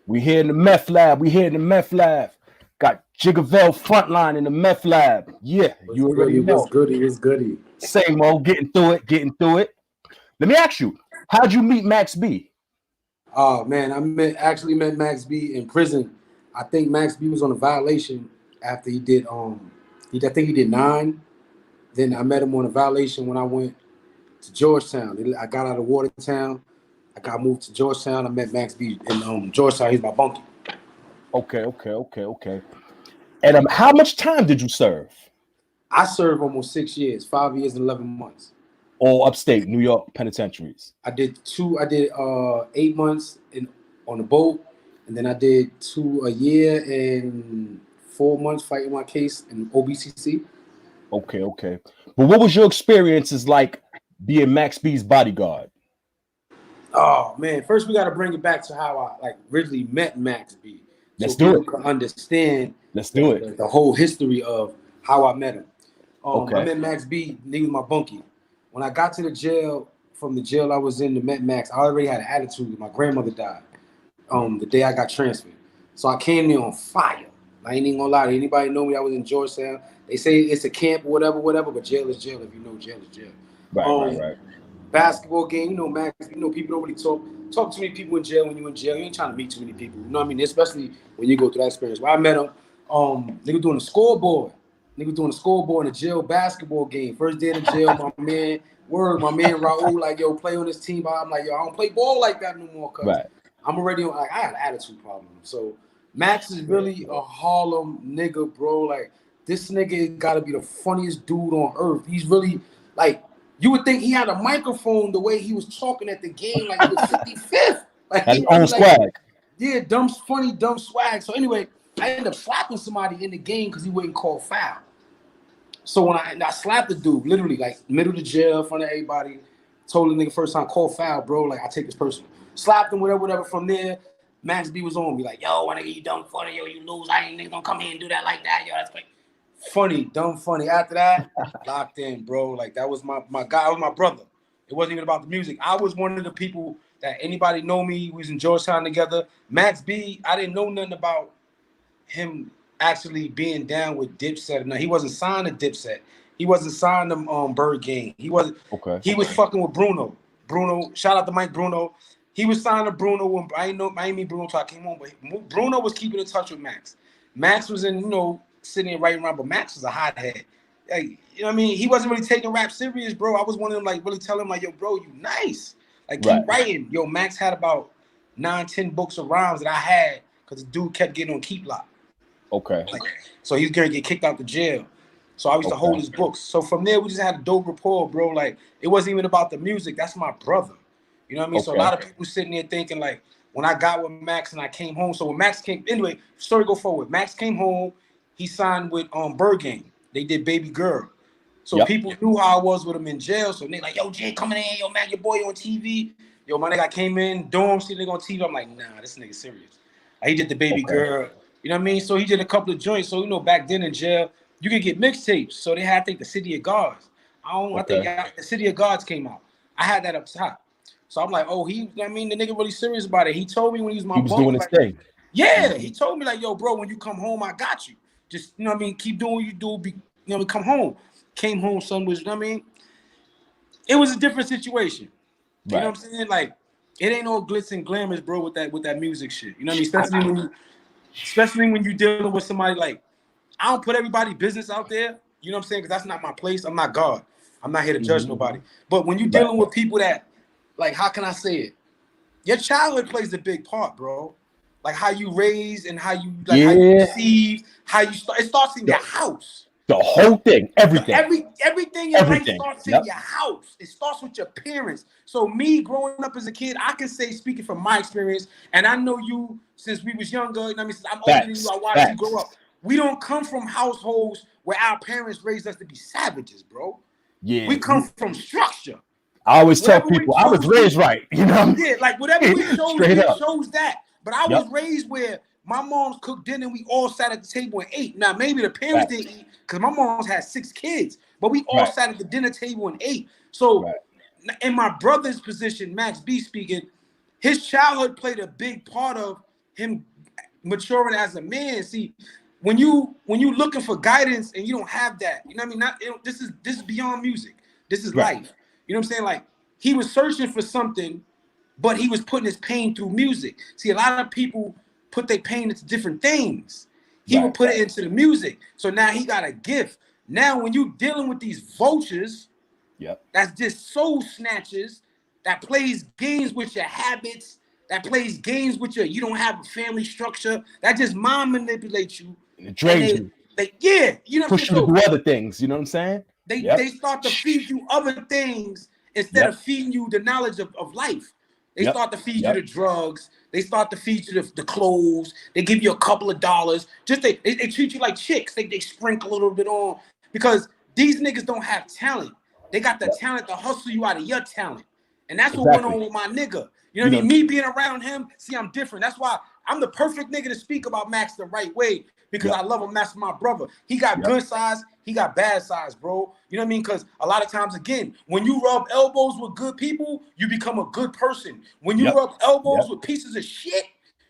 We here in the meth lab. We here in the meth lab. Got Jiggavelle Frontline in the meth lab. Yeah, What's you already goody? What's know. goody? What's goody? Same old, getting through it, getting through it. Let me ask you, how'd you meet Max B? Oh man, actually met Max B in prison. I think Max B was on a violation after he did I think he did 9. Then I met him on a violation when I went to Georgetown. I got out of Watertown. I got moved to Georgetown. I met Max B in Georgetown. He's my bunkie. Okay. And how much time did you serve? I served almost 6 years, 5 years and 11 months. All upstate New York penitentiaries. I did 8 months on the boat, and then I did 2 a year and 4 months fighting my case in OBCC. Okay. But what was your experiences like being Max B's bodyguard? Oh man, first we got to bring it back to how I originally met Max B, so Let's do people it. can understand Let's do it. the whole history of how I met him. Okay. I met Max B. He was my bunkie. When I got to the jail, from the jail I was in to met Max, I already had an attitude. My grandmother died the day I got transferred. So I came there on fire. I ain't even gonna lie to anybody know me. I was in Georgetown. They say it's a camp or whatever, but jail is jail. If you know, jail is jail. Right. Basketball game, Max, people don't really talk to many people in jail. When you're in jail, you ain't trying to meet too many people. You know what I mean? Especially when you go through that experience. Well, I met him, nigga doing a scoreboard. Nigga doing a scoreboard in a jail basketball game. First day in the jail, my man Raul, like, yo, play on this team. I'm like, yo, I don't play ball like that no more, cuz I'm already on, I had an attitude problem. So Max is really a Harlem nigga, bro. Like, this nigga gotta be the funniest dude on earth. He's really, like, you would think he had a microphone the way he was talking at the game, like he was 55th. Like, Had he his own was swag. yeah, funny, dumb swag. So anyway, I ended up slapping somebody in the game because he wouldn't call foul. So when I slapped the dude, literally, like, middle of the jail, in front of everybody, told the nigga first time, call foul, bro. Like, I take this personal. Slapped him, whatever. From there, Max B was on me, like, yo, when you dumb funny, yo, you lose. I ain't nigga gonna come here and do that like that, yo. That's great. Funny, dumb funny. After that, locked in, bro. Like, that was my guy. That was my brother. It wasn't even about the music. I was one of the people that anybody know me. We was in Georgetown together. Max B, I didn't know nothing about him actually being down with Dipset. No, he wasn't signed to Dipset. He wasn't signed to Bird Gang. He wasn't. Okay. He was fucking with Bruno. Shout out to Mike Bruno. He was signed to Bruno when I ain't meet Bruno until I came home, but Bruno was keeping in touch with Max. Max was in, sitting there writing around, but Max was a hothead. Like, you know what I mean? He wasn't really taking rap serious, bro. I was one of them, like, really telling him, like, yo, bro, you nice. Like, keep writing. Yo, Max had about 9-10 books of rhymes that I had because the dude kept getting on keep lock. Okay. Like, so he's gonna get kicked out the jail. So I used to hold his books. So from there, we just had a dope rapport, bro. Like, it wasn't even about the music. That's my brother. You know what I mean? So a lot of people sitting there thinking, like, when I got with Max and I came home. So when Max came, anyway, story go forward. Max came home. He signed with Bird Gang. They did Baby Girl. So people knew how I was with him in jail. So they like, yo, Jay, coming in. Yo, man, your boy on TV. Yo, my nigga, I came in, dorm, see nigga on TV. I'm like, nah, this nigga serious. Like, he did the Baby Girl. You know what I mean? So he did a couple of joints. So, back then in jail, you could get mixtapes. So they had, I think, the City of Gods. I think the City of Gods came out. I had that up top. So I'm like, oh, you know what I mean? The nigga really serious about it. He told me when he was my He was doing his thing. Yeah, he told me, like, yo, bro, when you come home, I got you. Just, you know what I mean? Keep doing what you do. Come home. Came home, son was, you know what I mean? It was a different situation. You know what I'm saying? Like, it ain't all glitz and glamours, bro, with that music shit. You know what I mean? Especially when you're dealing with somebody like, I don't put everybody's business out there. You know what I'm saying? Because that's not my place. I'm not God. I'm not here to judge nobody. But when you're dealing with people that, like, how can I say it? Your childhood plays a big part, bro. Like, how you raise and how you how you receive, how you start. It starts in your house. The whole thing, everything. Everything in life starts in your house. It starts with your parents. So me growing up as a kid, I can say, speaking from my experience, and I know you since we was younger, you know what I mean? Since I'm older than you, I watched you grow up. We don't come from households where our parents raised us to be savages, bro. Yeah. We come from structure. I always tell people I was raised right, you know? Yeah, like whatever we chose that. But I was raised where my mom's cooked dinner and we all sat at the table and ate. Now, maybe the parents didn't eat because my mom's had 6 kids, but we all sat at the dinner table and ate. So in my brother's position, Max B speaking, his childhood played a big part of him maturing as a man. See, when you looking for guidance and you don't have that, you know what I mean? This is beyond music. This is life. You know what I'm saying? Like, he was searching for something, but he was putting his pain through music. See, a lot of people put their pain into different things. He would put it into the music. So now he got a gift. Now, when you dealing with these vultures, that's just soul snatchers that plays games with your habits, that plays games with you don't have a family structure, that just mind manipulates you. And it drains you. You know what I'm saying? Push you to do other things, you know what I'm saying? They start to feed you other things instead of feeding you the knowledge of life. They start to feed you the drugs. They start to feed you the clothes. They give you a couple of dollars. Just they treat you like chicks. They sprinkle a little bit on, because these niggas don't have talent. They got the talent to hustle you out of your talent. And that's what went on with my nigga. You know what I mean? Me being around him, see, I'm different. That's why I'm the perfect nigga to speak about Max the right way, because I love him. That's my brother. He got good sides. He got bad sides, bro. You know what I mean? Because a lot of times, again, when you rub elbows with good people, you become a good person. When you rub elbows with pieces of shit,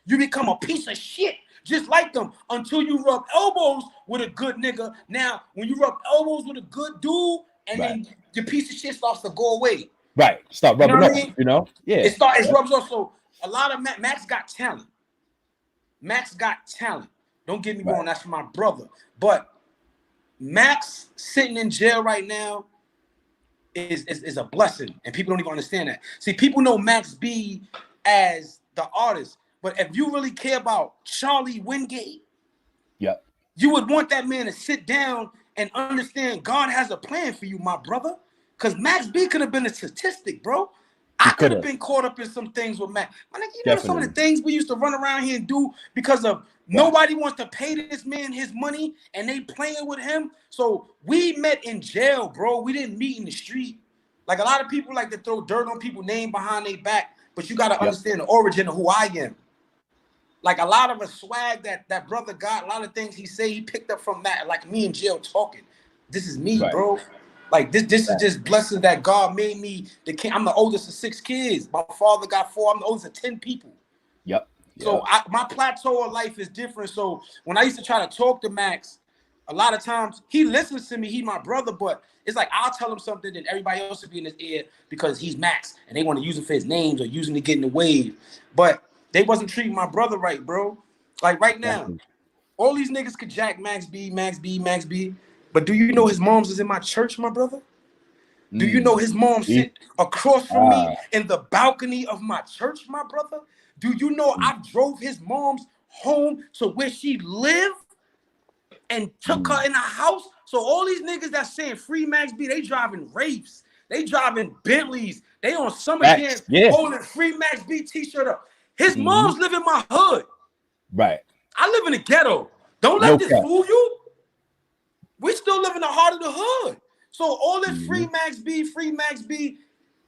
you become a piece of shit, just like them, until you rub elbows with a good nigga. Now, when you rub elbows with a good dude, and then your piece of shit starts to go away. Start rubbing off, you know? It rubs off. So a lot of Max got talent. Max got talent. Don't get me wrong, that's my brother. But Max sitting in jail right now is a blessing, and people don't even understand that. See, people know Max B as the artist, but if you really care about Charlie Wingate, you would want that man to sit down and understand God has a plan for you, my brother. Because Max B could have been a statistic, bro. I could have been caught up in some things with Max. I think, you know, some of the things we used to run around here and do because of nobody wants to pay this man his money, and they playing with him. So we met in jail, bro. We didn't meet in the street. Like, a lot of people like to throw dirt on people's name behind their back, but you got to understand the origin of who I am. Like, a lot of the swag that brother got, a lot of things he say he picked up from that, like me in jail talking. This is me, bro. Like, this is just blessing that God made me the king. I'm the oldest of 6 kids. My father got 4. I'm the oldest of 10 people. So my plateau of life is different. So when I used to try to talk to Max, a lot of times he listens to me. He's my brother, but it's like I'll tell him something and everybody else will be in his ear because he's Max and they want to use him for his names or use him to get in the wave. But they wasn't treating my brother right, bro. Like, right now, all these niggas could jack Max B. But do you know his mom's is in my church, my brother? Do you know his mom sit across from me in the balcony of my church, my brother? Do you know I drove his mom's home to where she lived and took her in a house? So all these niggas that saying free Max B, they driving Wraiths. They driving Bentleys. They on summer camp holding free Max B t-shirt up. His mom's live in my hood. I live in the ghetto. Don't let this fool you. We still live in the heart of the hood. So all this free Max B,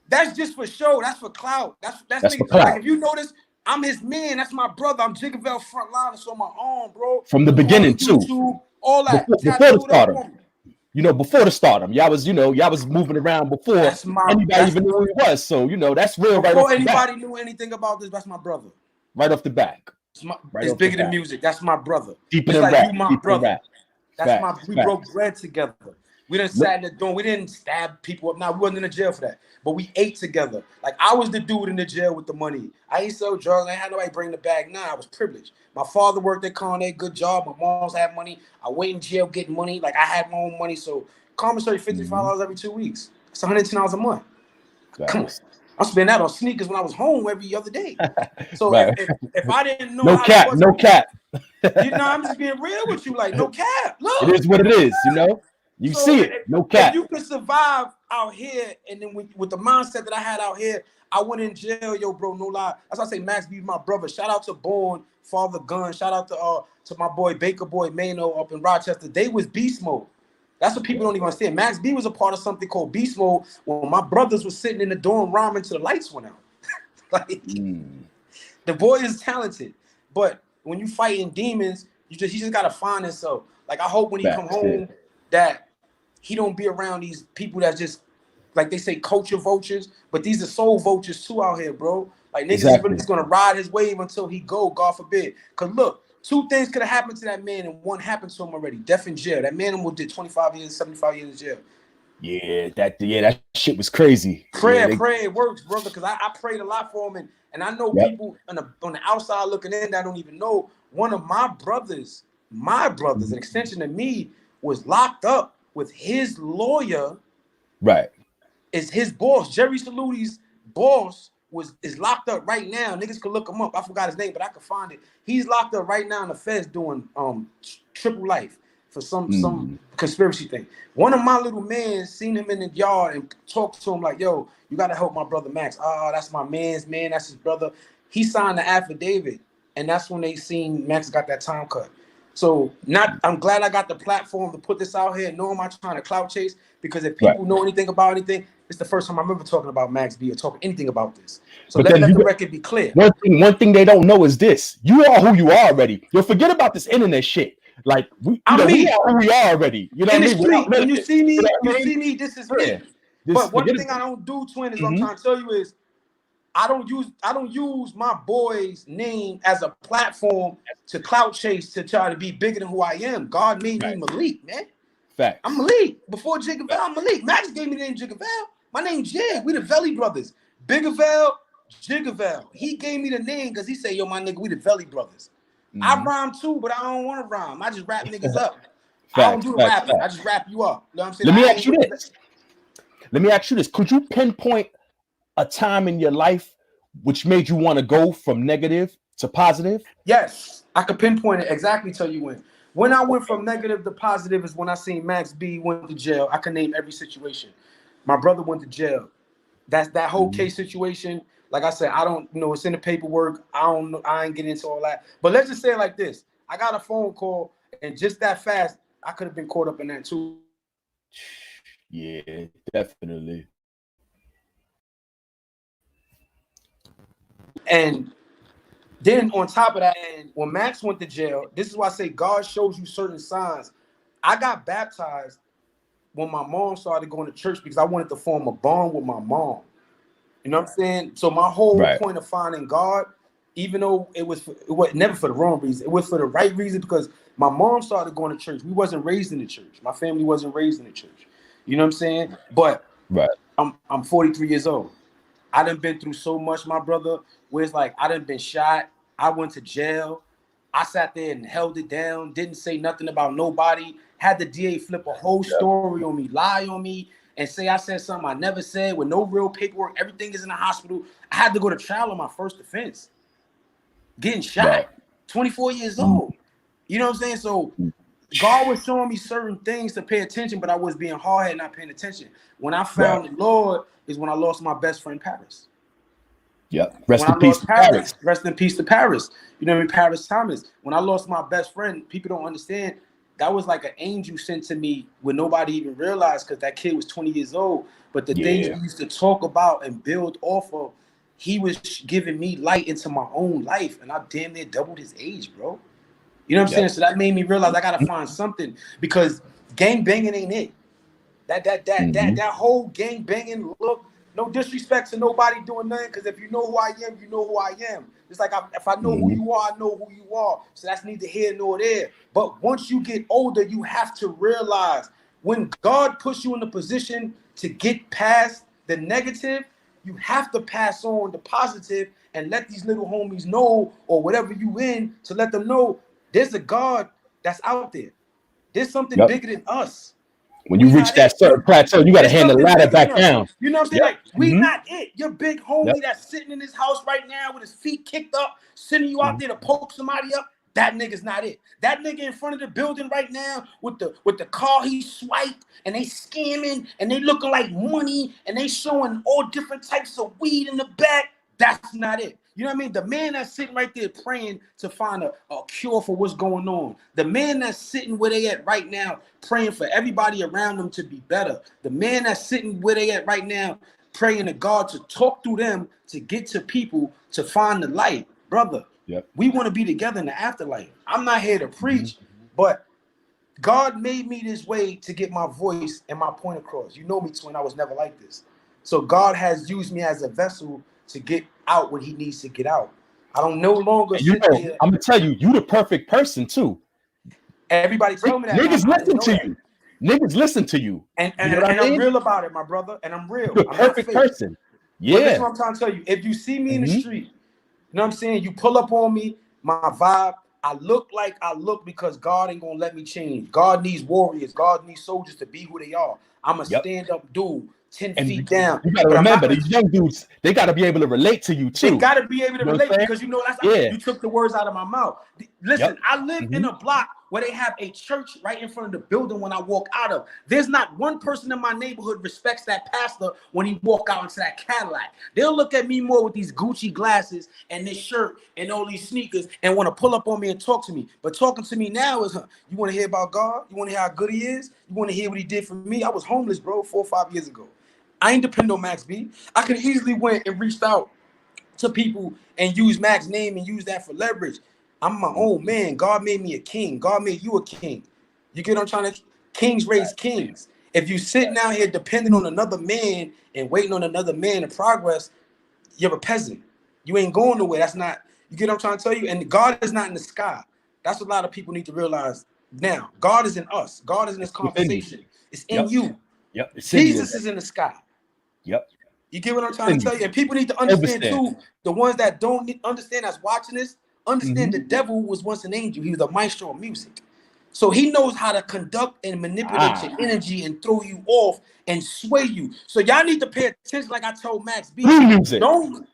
that's just for show. That's for clout. That's for clout. Like, if you notice, I'm his man. That's my brother. I'm Jiggavelle Frontline. It's on my arm, bro. From the beginning, too. YouTube, all that. Before the stardom. You know, before the stardom. Y'all was moving around before anybody even knew who he was. So, you know, that's real right off the bat. Before anybody knew anything about this, that's my brother. Right off the back. It's bigger than music. That's my brother. Deeper than rap. You my brother. That's we broke bread together. We done sat in the dorm. We didn't stab people up. Now, we wasn't in the jail for that. But we ate together. Like, I was the dude in the jail with the money. I ain't sell drugs. I ain't had nobody bring the bag. Nah, I was privileged. My father worked at Con, good job. My mom's had money. I went in jail getting money. Like, I had my own money. So, commissary $55 every 2 weeks. It's $110 a month. Come on. I spent that on sneakers when I was home every other day. So if I didn't know no cap. You know, I'm just being real with you. Like, no cap. Look, it is what it is. You know, you see it. No cap. If you can survive out here, and then with the mindset that I had out here, I went in jail, yo, bro. No lie. That's why I say Max B, my brother. Shout out to Born, Father Gun. Shout out to my boy Baker Boy Mano up in Rochester. They was beast mode. That's what people don't even understand. Max B was a part of something called Beast Mode when my brothers were sitting in the dorm rhyming till the lights went out. Like, the boy is talented, but when you fighting demons, he just gotta find himself. Like, I hope when he come home that he don't be around these people that just, like they say, culture vultures, but these are soul vultures too out here, bro. Like niggas is gonna ride his wave until he go, God forbid. Cause look, 2 things could have happened to that man, and one happened to him already. Death in jail. That man did 25 years, 75 years in jail. Yeah, that shit was crazy. Prayer works, brother. Cause I prayed a lot for him, and I know people on the outside looking in that don't even know. One of my brothers, an extension of me, was locked up with his lawyer. Right. Is his boss, Jerry Saluti's boss, is locked up right now. Niggas could look him up. I forgot his name, but I could find it. He's locked up right now in the feds doing triple life for some conspiracy thing. One of my little men seen him in the yard and talked to him like, yo, you gotta help my brother Max. Oh, that's my man's man, that's his brother. He signed the affidavit, and that's when they seen Max got that time cut. So I'm glad I got the platform to put this out here. No, I'm not trying to clout chase, because if people know anything about anything, it's the first time I remember talking about Max B or talking anything about this. So let the record be clear. One thing they don't know is this: you are who you are already. You'll forget about this internet shit. Like we are who we are already. You know in what I the street, when you see me, see me. This is me. But one thing I don't do, twin, is I'm trying to tell you is I don't use my boy's name as a platform to clout chase to try to be bigger than who I am. God made me Malik, man. Fact. I'm Malik. Before Jiggavel, I'm Malik. Max gave me the name Jiggavel. My name Jig. We the Valley brothers. Bigavel, Jiggavel. He gave me the name because he said, yo, my nigga, we the Valley brothers. I rhyme too, but I don't want to rhyme. I just rap niggas up. I don't do the rapping. I just rap you up. You know what I'm saying? Let me ask you this. Could you pinpoint a time in your life which made you want to go from negative to positive? Yes, I could pinpoint it exactly. Tell you when. When I went from negative to positive is when I seen Max B went to jail. I can name every situation. My brother went to jail. That's that whole case situation. Like I said, I don't know. It's in the paperwork. I don't know. I ain't getting into all that. But let's just say it like this. I got a phone call, and just that fast, I could have been caught up in that too. Yeah, definitely. And then on top of that, and when Max went to jail, this is why I say God shows you certain signs. I got baptized when my mom started going to church because I wanted to form a bond with my mom. You know what I'm saying? So my whole point of finding God, even though it was never for the wrong reason, it was for the right reason, because my mom started going to church. We wasn't raised in the church. My family wasn't raised in the church. You know what I'm saying? But I'm 43 years old. I done been through so much, my brother, where it's like I done been shot. I went to jail. I sat there and held it down, didn't say nothing about nobody, had the DA flip a whole story on me, lie on me, and say I said something I never said with no real paperwork. Everything is in the hospital. I had to go to trial on my first offense. Getting shot, 24 years old. You know what I'm saying? So God was showing me certain things to pay attention, but I was being hard-headed, not paying attention. When I found the Lord is when I lost my best friend, Paris. Rest in peace to Paris. Rest in peace to Paris. You know what I mean? Paris Thomas. When I lost my best friend, people don't understand. That was like an angel sent to me when nobody even realized, because that kid was 20 years old. But the things we used to talk about and build off of, he was giving me light into my own life, and I damn near doubled his age, bro. You know what I'm saying? So that made me realize I gotta find something, because gang banging ain't it. That whole gang banging look. No disrespect to nobody doing nothing, because if you know who I am, you know who I am. It's like if I know who you are, I know who you are. So that's neither here nor there. But once you get older, you have to realize when God puts you in the position to get past the negative, you have to pass on the positive and let these little homies know, or whatever you in, to let them know there's a God that's out there. There's something bigger than us. When you reach that certain plateau, you got to hand the ladder back down. You know what I'm saying? Like, we not it. Your big homie that's sitting in his house right now with his feet kicked up, sending you out there to poke somebody up, that nigga's not it. That nigga in front of the building right now with the car he swiped, and they scamming, and they looking like money, and they showing all different types of weed in the back, that's not it. You know what I mean? The man that's sitting right there praying to find a cure for what's going on. The man that's sitting where they at right now praying for everybody around them to be better. The man that's sitting where they at right now praying to God to talk through them to get to people to find the light. Brother, we want to be together in the afterlife. I'm not here to preach, but God made me this way to get my voice and my point across. You know me, twin. I was never like this. So God has used me as a vessel to get out what he needs to get out. I don't no longer and you sit know, there. I'm gonna tell you, you the perfect person too. Everybody tell me that. Niggas I didn't listen know to that. you. Niggas listen to you. And You know what I I'm mean? real about it, my brother. And I'm real. You're the I'm not perfect fake. person. But listen Yeah. what I'm trying to tell you. If you see me in the street, you know what I'm saying? You pull up on me, my vibe, I look like I look because God ain't gonna let me change. God needs warriors. God needs soldiers to be who they are. I'm a stand-up dude, 10 And feet down. you gotta But I'm not remember, gonna, these young dudes, they gotta be able to relate to you they too. gotta be able to You know what I'm relate saying? because you know that's Yeah. you took the words out of my mouth. Listen, I live in a block where they have a church right in front of the building when I walk out of. There's not one person in my neighborhood respects that pastor when he walk out into that Cadillac. They'll look at me more with these Gucci glasses and this shirt and all these sneakers and want to pull up on me and talk to me. But talking to me now is, you want to hear about God? You want to hear how good he is? You want to hear what he did for me? I was homeless, bro, 4 or 5 years ago. I ain't depend on Max B. I could easily went and reached out to people and use Max's name and use that for leverage. I'm my own man. God made me a king. God made you a king. You get what I'm trying to? Kings raise kings. If you sitting out here depending on another man and waiting on another man to progress, you're a peasant. You ain't going nowhere. That's not, you get what I'm trying to tell you? And God is not in the sky. That's what a lot of people need to realize now. God is in us. God is in this conversation. It's in you. Yep. It's Jesus is in the sky. Yep. You get what I'm trying to tell you? And people need to understand too, the ones that don't understand that's watching this, understand the devil was once an angel. He was a maestro of music. So he knows how to conduct and manipulate your energy and throw you off and sway you. So y'all need to pay attention, like I told Max B. Don't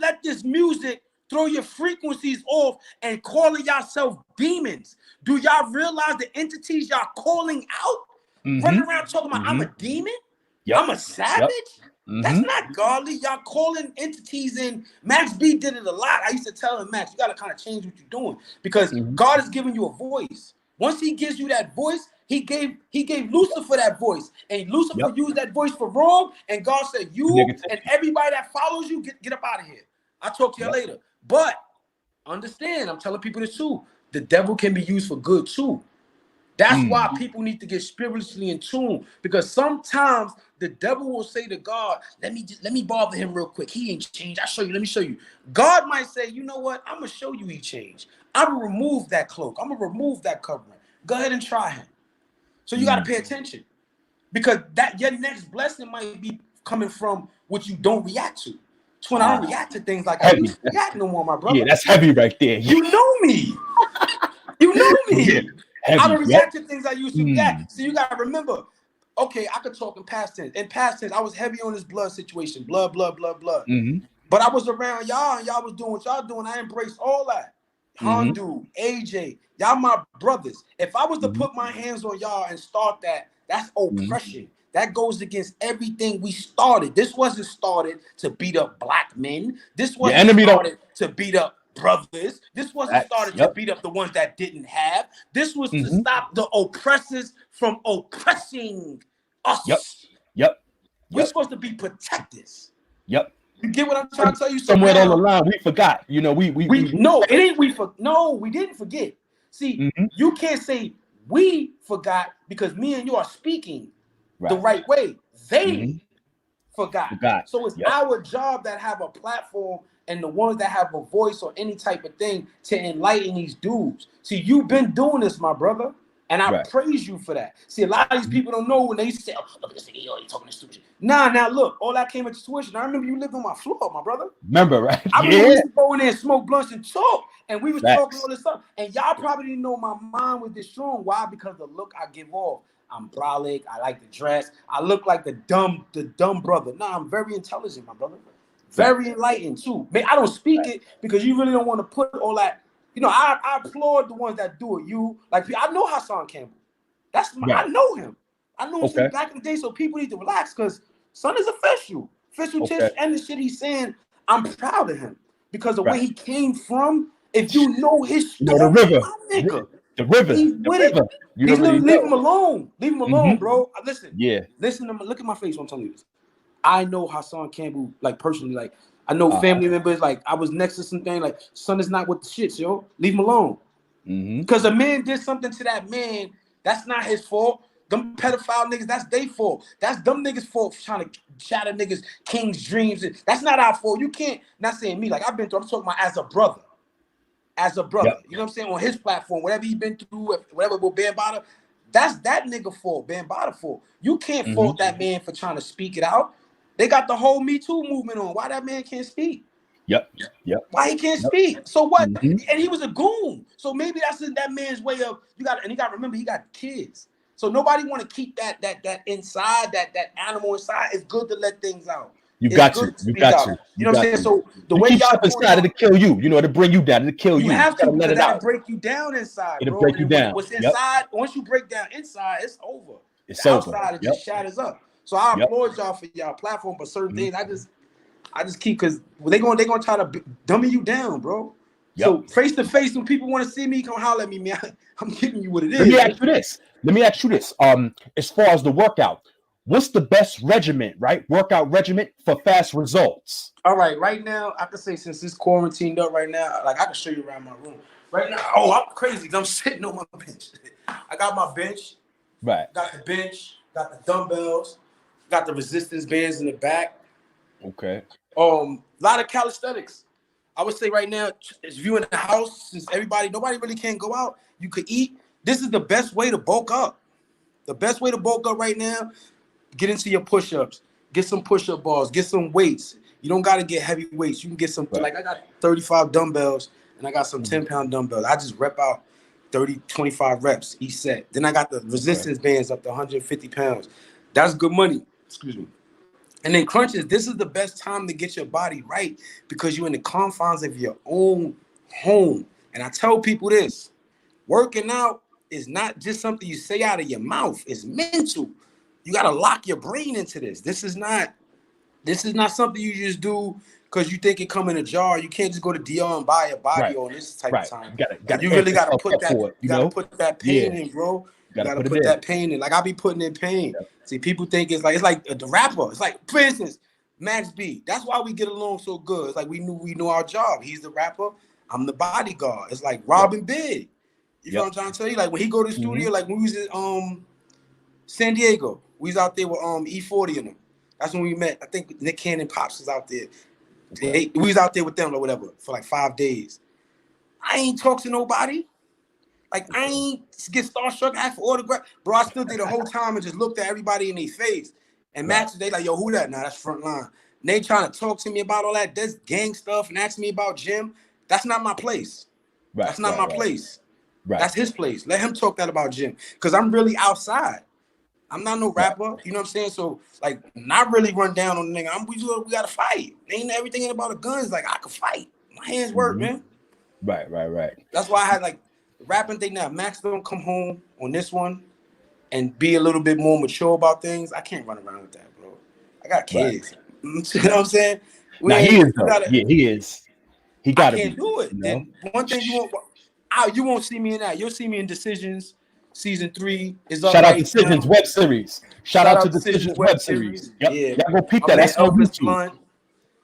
let this music throw your frequencies off and calling yourself demons. Do y'all realize the entities y'all calling out? Running around talking about I'm a demon? I'm a savage? That's not godly. Y'all calling entities in. Max B did it a lot. I used to tell him, Max, you got to kind of change what you're doing because God is giving you a voice. Once he gives you that voice, he gave Lucifer that voice. And Lucifer used that voice for wrong. And God said, you and everybody that follows you, get up out of here. I'll talk to you later. But understand, I'm telling people this too. The devil can be used for good too. That's why people need to get spiritually in tune, because sometimes the devil will say to God, let me bother him real quick. He ain't changed. Let me show you. God might say, you know what? I'm gonna show you he changed. I'm gonna remove that cloak. I'm gonna remove that covering. Go ahead and try him. So you gotta pay attention, because that your next blessing might be coming from what you don't react to. It's when I don't react to things like I used to react no more, my brother. Yeah, that's heavy right there. You know me. You know me. Heavy. I don't react to things I used to react. So you gotta remember, okay, I could talk in past tense. In past tense, I was heavy on this blood situation, blood. But I was around y'all and y'all was doing what y'all doing. I embraced all that. Hondu, AJ, y'all my brothers. If I was to put my hands on y'all and start that, that's oppression. That goes against everything we started. This wasn't started to beat up black men. This wasn't started to beat up brothers. This wasn't started to beat up the ones that didn't have. This was to stop the oppressors from oppressing us. We're supposed to be protectors. You get what I'm trying to tell you? Somewhere on the line, we forgot. You know, we no, it ain't we didn't forget. See, you can't say we forgot because me and you are speaking the right way. They forgot. So it's our job that have a platform and the ones that have a voice or any type of thing to enlighten these dudes. See, you've been doing this, my brother, and I praise you for that. See, a lot of these people don't know when they say, oh, look at this nigga, yo, he talking this stupid shit. Nah, now look, all that came into tuition. I remember you lived on my floor, my brother. Remember, right? I remember we used to go in there and smoke blunts and talk, and we was talking all this stuff. And y'all probably didn't know my mind was this strong. Why? Because the look I give off. I'm brolic. I like the dress. I look like the dumb brother. Nah, I'm very intelligent, my brother. Very enlightened too. Man, I don't speak it because you really don't want to put all that. You know, I applaud the ones that do it. You like, I know Hassan Campbell. That's I know him. I know him since back in the day. So people need to relax because son is official. Tish and the shit he's saying. I'm proud of him because of where he came from. If you know his story, the river, nigga, the river, he's with it. Leave him alone. Leave him alone, bro. Listen. Listen to me. Look at my face when I'm telling you this. I know Hassan Campbell, like personally, like I know family members, like I was next to something, like son is not with the shits, yo. Leave him alone. Because a man did something to that man, that's not his fault. Them pedophile niggas, that's their fault. That's them niggas' fault for trying to shatter niggas' king's dreams. That's not our fault. You can't, not saying me, like I've been through, I'm talking about as a brother. As a brother. Yep. You know what I'm saying? On his platform, whatever he been through, whatever with Bambaataa, that's that nigga fault, Bambaataa fault. You can't fault that man for trying to speak it out. They got the whole Me Too movement on. Why that man can't speak? Yep. Why he can't speak? So what? And he was a goon. So maybe that's that man's way of you got. And he got to remember he got kids. So nobody want to keep that inside, that animal inside. It's good to let things out. You got to. You know what I'm saying? So the way y'all inside, it'll kill you. You know, to bring you down, it'll kill you. You have to let it out. Break you down inside, it'll break you down. What's inside? Once you break down inside, it's over. It's the over. Outside, it just shatters up. So I applaud y'all for y'all platform, but certain things I just keep because they gonna try to dummy you down, bro. So face to face, when people want to see me, come holler at me, man. I'm giving you what it is. Let me ask you this. As far as the workout, what's the best regimen, right? Workout regimen for fast results. All right now, I can say since it's quarantined up right now, like I can show you around my room. Right now, I'm crazy because I'm sitting on my bench. I got my bench. Right. Got the bench, got the dumbbells, got the resistance bands in the back. Okay. A lot of calisthenics. I would say right now, if you in the house, since nobody really can go out, you could eat. This is the best way to bulk up. The best way to bulk up right now, get into your push-ups. Get some push-up balls. Get some weights. You don't got to get heavy weights. You can get some, like I got 35 dumbbells, and I got some 10-pound dumbbells. I just rep out 30, 25 reps each set. Then I got the resistance bands up to 150 pounds. That's good money. Excuse me. And then crunches, this is the best time to get your body right because you're in the confines of your own home. And I tell people this, working out is not just something you say out of your mouth. It's mental. You got to lock your brain into this. This is not something you just do because you think it come in a jar. You can't just go to DR and buy a body on this type of time. You really got to put that. You got to put that pain in, bro. You gotta put that pain in. Like I be putting in pain. See, people think it's like the rapper. It's like, for instance, Max B. That's why we get along so good. It's like we knew our job. He's the rapper. I'm the bodyguard. It's like Robin Big. You know what I'm trying to tell you? Like when he go to the studio, like when we was in San Diego, we was out there with E40 in them. That's when we met. I think Nick Cannon Pops was out there. We was out there with them or whatever for like 5 days. I ain't talk to nobody. Like, I ain't get starstruck, ask for autograph. Bro, I stood there the whole time and just looked at everybody in their face. And Max, they like, yo, who that? Nah, that's Frontline. And they trying to talk to me about all that gang stuff and ask me about Jim. That's not my place. That's not my place. That's his place. Let him talk that about Jim. Because I'm really outside. I'm not no rapper. You know what I'm saying? So, like, not really run down on the nigga. We got to fight. Ain't everything about the guns. Like, I can fight. My hands work, man. Right. That's why I had, like, rapping thing now. Max don't come home on this one and be a little bit more mature about things. I can't run around with that, bro. I got kids. You know what I'm saying? He is. He got to be. I can't do it. You know? And one thing you won't see me in that. You'll see me in Decisions. Season 3 is up. Shout out Decisions web series. Shout out to Decisions web series. Yep. Yeah. Y'all go peep that. That's on YouTube.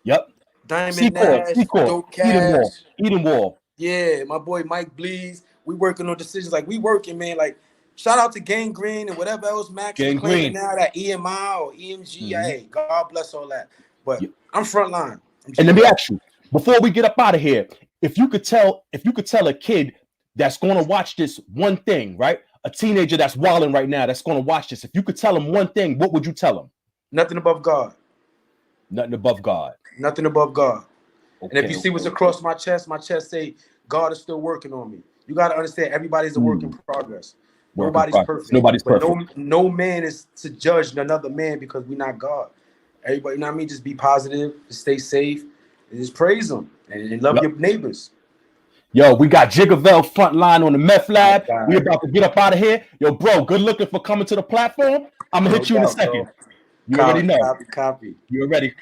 Yep. Diamond Nash, Dope Cash, Eden Wall. Yeah, my boy Mike Bleeds. We working on Decisions. Like we working, man. Like shout out to Gang Green and whatever else Max is claiming now, that EMI or EMG. Hey, God bless all that. But I'm Frontline. And let me ask you, before we get up out of here, if you could tell a kid that's going to watch this one thing, right? A teenager that's wilding right now that's going to watch this. If you could tell him one thing, what would you tell him? Nothing above God. Nothing above God. Nothing above God. Okay, and if you see what's across my chest say, God is still working on me. You got to understand, everybody's a work in progress. Nobody's perfect. Nobody's perfect. No man is to judge another man because we're not God. Everybody, you know what I mean? Just be positive, just stay safe, and just praise them and love your neighbors. Yo, we got Jiggavelle Frontline on the Meth Lab. We about to get up out of here. Yo, bro, good looking for coming to the platform. I'm going to hit you in a second. Bro. You already know. Copy. You already.